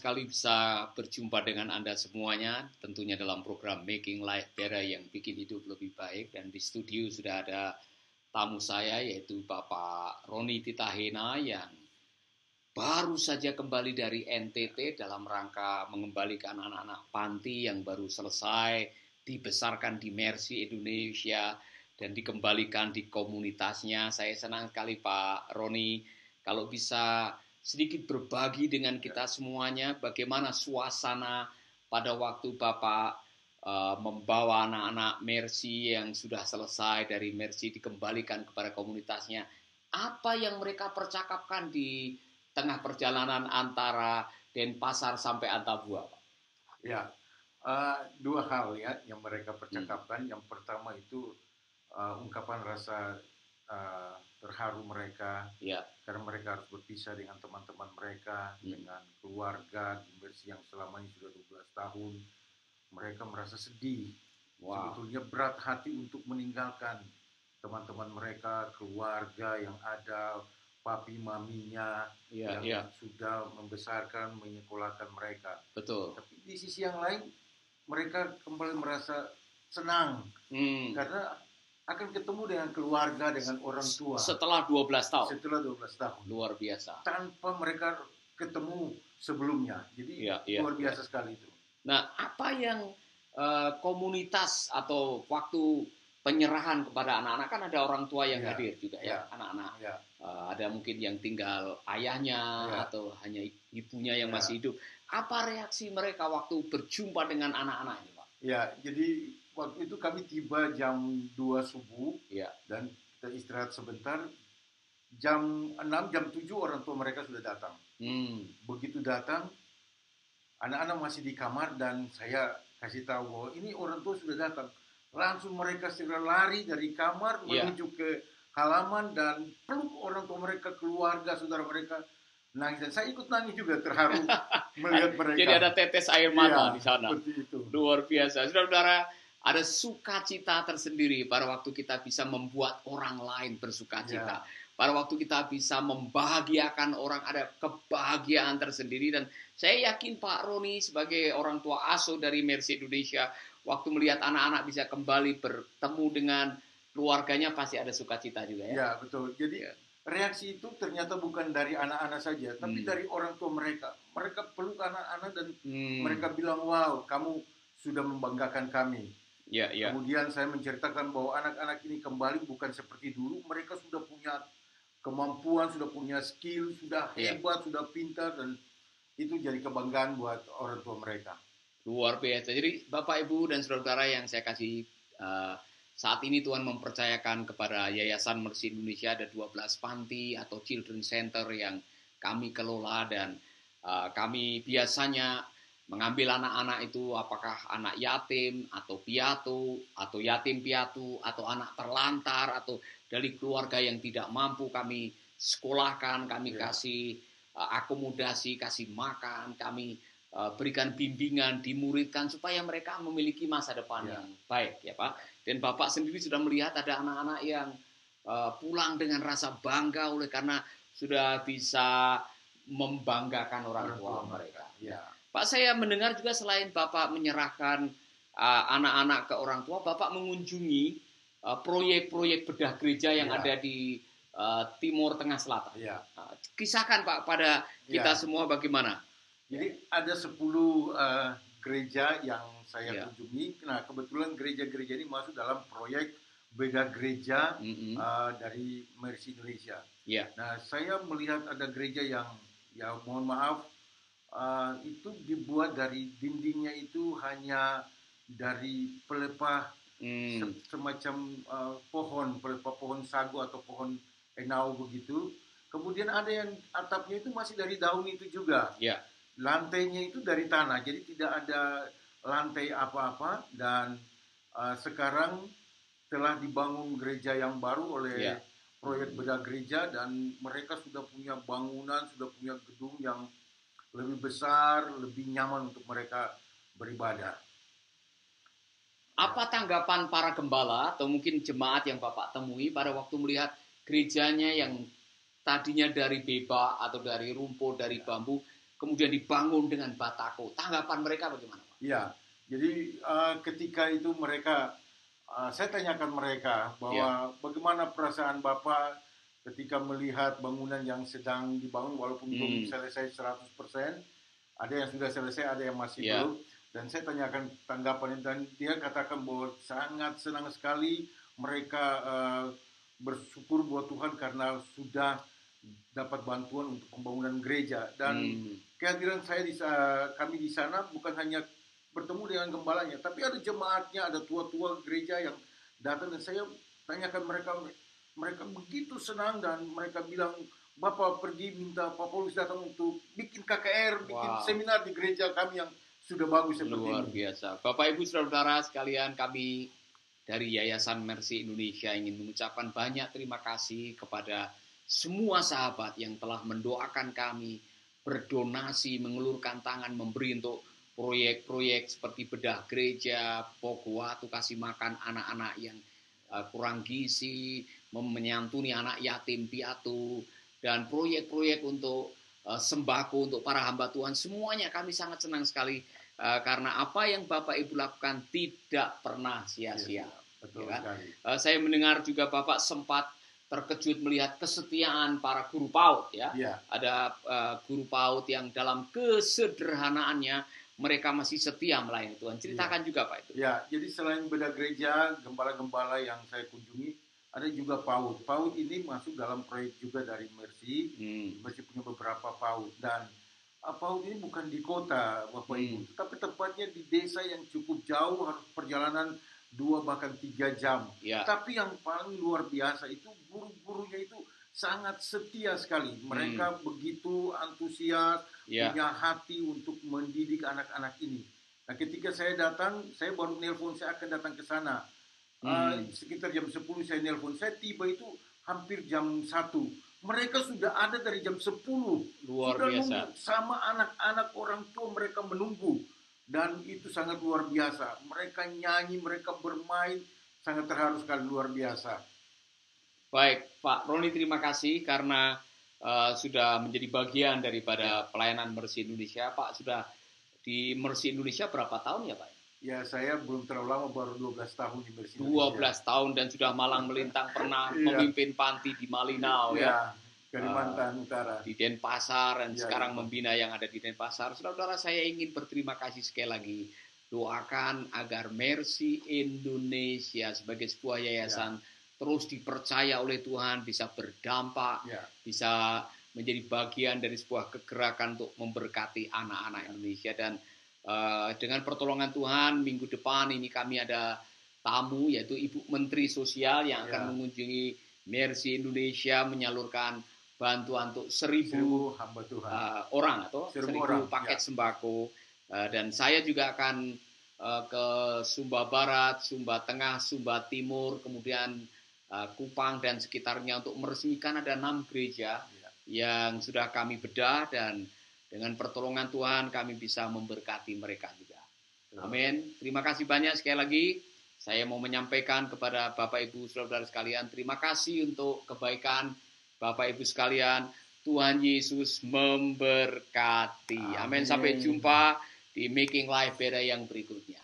sekali bisa berjumpa dengan Anda semuanya, tentunya dalam program Making Life Better yang bikin hidup lebih baik. Dan di studio sudah ada tamu saya, yaitu Bapak Roni Titahena yang baru saja kembali dari NTT dalam rangka mengembalikan anak-anak panti yang baru selesai dibesarkan di Mercy Indonesia dan dikembalikan di komunitasnya. Saya senang sekali Pak Roni kalau bisa sedikit berbagi dengan kita semuanya bagaimana suasana pada waktu Bapak membawa anak-anak Mercy yang sudah selesai dari Mercy dikembalikan kepada komunitasnya. Apa yang mereka percakapkan di tengah perjalanan antara Denpasar sampai Antabua, Pak? Ya, dua hal ya yang mereka percakapkan. Yang pertama itu ungkapan rasa terharu mereka karena mereka harus berpisah dengan teman-teman mereka, dengan keluarga di Mercy yang selama ini sudah 12 tahun. Mereka merasa sedih. Sebetulnya berat hati untuk meninggalkan teman-teman mereka, keluarga yang ada, papi maminya yang sudah membesarkan, menyekolahkan mereka. Betul. Tapi di sisi yang lain mereka kembali merasa senang karena akan ketemu dengan keluarga, dengan orang tua. Setelah 12 tahun. Setelah 12 tahun. Luar biasa. Tanpa mereka ketemu sebelumnya. Jadi luar biasa sekali itu. Nah, apa yang komunitas atau waktu penyerahan kepada anak-anak, kan ada orang tua yang hadir juga anak-anak. Ada mungkin yang tinggal ayahnya atau hanya ibunya yang masih hidup. Apa reaksi mereka waktu berjumpa dengan anak-anak ini, Pak? Ya, jadi waktu itu kami tiba jam 2 subuh dan kita istirahat sebentar. Jam 6, jam 7 orang tua mereka sudah datang. Begitu datang, anak-anak masih di kamar dan saya kasih tahu bahwa ini orang tua sudah datang. Langsung mereka segera lari dari kamar menuju ke halaman dan peluk orang tua mereka, keluarga, saudara mereka. Nangis, dan saya ikut nangis juga, terharu melihat mereka. Jadi ada tetes air mata di sana. Itu. Luar biasa. Saudara-saudara, ada sukacita tersendiri pada waktu kita bisa membuat orang lain bersukacita. Pada waktu kita bisa membahagiakan orang, ada kebahagiaan tersendiri. Dan saya yakin Pak Roni sebagai orang tua asuh dari Mercy Indonesia, waktu melihat anak-anak bisa kembali bertemu dengan keluarganya, pasti ada sukacita juga ya. Ya, betul. Jadi reaksi itu ternyata bukan dari anak-anak saja, tapi dari orang tua mereka. Mereka peluk anak-anak dan mereka bilang, wow, kamu sudah membanggakan kami. Kemudian saya menceritakan bahwa anak-anak ini kembali bukan seperti dulu. Mereka sudah punya kemampuan, sudah punya skill, sudah hebat, sudah pintar, dan itu jadi kebanggaan buat orang tua mereka. Luar biasa. Jadi Bapak, Ibu, dan saudara-saudara yang saya kasih, saat ini Tuhan mempercayakan kepada Yayasan Mercy Indonesia ada 12 panti atau Children Center yang kami kelola, dan kami biasanya mengambil anak-anak itu, apakah anak yatim atau piatu atau yatim piatu atau anak terlantar atau dari keluarga yang tidak mampu, kami sekolahkan, kami kasih akomodasi, kasih makan, kami berikan bimbingan, dimuridkan supaya mereka memiliki masa depan yang baik ya Pak. Dan Bapak sendiri sudah melihat ada anak-anak yang pulang dengan rasa bangga oleh karena sudah bisa membanggakan orang tua mereka. Pak, saya mendengar juga selain Bapak menyerahkan anak-anak ke orang tua, Bapak mengunjungi proyek-proyek bedah gereja yang ada di Timur Tengah Selatan. Kisahkan Pak pada kita semua bagaimana? Jadi ada 10 gereja yang saya kunjungi. Nah, kebetulan gereja-gereja ini masuk dalam proyek bedah gereja dari Mercy Indonesia. Nah, saya melihat ada gereja yang, ya mohon maaf, itu dibuat dari dindingnya itu hanya dari pelepah semacam pelepah pohon sagu atau pohon enau begitu. Kemudian ada yang atapnya itu masih dari daun itu juga. Lantainya itu dari tanah, jadi tidak ada lantai apa-apa. Dan sekarang telah dibangun gereja yang baru oleh proyek bedah gereja, dan mereka sudah punya bangunan, sudah punya gedung yang lebih besar, lebih nyaman untuk mereka beribadah. Apa tanggapan para gembala atau mungkin jemaat yang Bapak temui pada waktu melihat gerejanya yang tadinya dari beba atau dari rumput, dari bambu, kemudian dibangun dengan batako. Tanggapan mereka bagaimana, Pak? Iya, jadi ketika itu mereka, saya tanyakan mereka bahwa bagaimana perasaan Bapak ketika melihat bangunan yang sedang dibangun walaupun belum selesai 100%, ada yang sudah selesai, ada yang masih belum. Dan saya tanyakan tanggapannya dan dia katakan bahwa sangat senang sekali mereka bersyukur buat Tuhan karena sudah dapat bantuan untuk pembangunan gereja. Dan kehadiran kami di sana bukan hanya bertemu dengan gembalanya, tapi ada jemaatnya, ada tua-tua gereja yang datang dan saya tanyakan mereka begitu senang dan mereka bilang, Bapak pergi minta Pak Paulus datang untuk bikin KKR, bikin seminar di gereja kami yang sudah bagus seperti ini. Luar biasa. Bapak Ibu Saudara sekalian, kami dari Yayasan Mercy Indonesia ingin mengucapkan banyak terima kasih kepada semua sahabat yang telah mendoakan kami, berdonasi, mengulurkan tangan, memberi untuk proyek-proyek seperti bedah gereja, pokok waktu kasih makan anak-anak yang kurang gizi, menyantuni anak yatim piatu, dan proyek-proyek untuk sembako untuk para hamba Tuhan. Semuanya kami sangat senang sekali karena apa yang Bapak Ibu lakukan tidak pernah sia-sia. Betul ya kan? sekali. Saya mendengar juga Bapak sempat terkejut melihat kesetiaan para guru PAUD ya. Ada guru PAUD yang dalam kesederhanaannya mereka masih setia melayani Tuhan. Ceritakan juga Pak itu. Ya, jadi selain bedah gereja, gembala-gembala yang saya kunjungi, ada juga PAUD. PAUD ini masuk dalam proyek juga dari Mercy. Mercy punya beberapa PAUD dan PAUD ini bukan di kota Bapak Ibu, tapi tepatnya di desa yang cukup jauh, harus perjalanan 2 bahkan 3 jam. Tapi yang paling luar biasa itu guru-gurunya itu sangat setia sekali. Mereka begitu antusias, punya hati untuk mendidik anak-anak ini. Nah, ketika saya datang, saya baru nelpon saya akan datang ke sana. Sekitar jam 10 saya nelpon. Saya tiba itu hampir jam 1. Mereka sudah ada dari jam 10. Luar sudah biasa. Sama anak-anak orang tua mereka menunggu. Dan itu sangat luar biasa. Mereka nyanyi, mereka bermain, sangat terharu sekali, luar biasa. Baik, Pak Roni, terima kasih karena sudah menjadi bagian daripada pelayanan Mercy Indonesia. Pak sudah di Mercy Indonesia berapa tahun ya Pak? Ya, saya belum terlalu lama, baru 12 tahun di Mercy 12 Indonesia. tahun dan sudah malang melintang, pernah memimpin panti di Malinau ya. Kalimantan Utara. Di Denpasar dan sekarang membina yang ada di Denpasar. Saudara-saudara, saya ingin berterima kasih sekali lagi. Doakan agar Mercy Indonesia sebagai sebuah yayasan terus dipercaya oleh Tuhan, bisa berdampak, bisa menjadi bagian dari sebuah kegerakan untuk memberkati anak-anak Indonesia. Dan dengan pertolongan Tuhan, minggu depan ini kami ada tamu, yaitu Ibu Menteri Sosial yang akan mengunjungi Mercy Indonesia, menyalurkan bantuan untuk 1.000 hamba Tuhan. Orang atau 1.000 paket sembako. Dan saya juga akan ke Sumba Barat, Sumba Tengah, Sumba Timur, kemudian Kupang dan sekitarnya untuk meresmikan ada 6 gereja yang sudah kami bedah, dan dengan pertolongan Tuhan kami bisa memberkati mereka juga. Amin. Terima kasih banyak sekali lagi. Saya mau menyampaikan kepada Bapak Ibu Saudara sekalian, terima kasih untuk kebaikan Bapak Ibu sekalian. Tuhan Yesus memberkati. Amin. Sampai jumpa di Making Life Better yang berikutnya.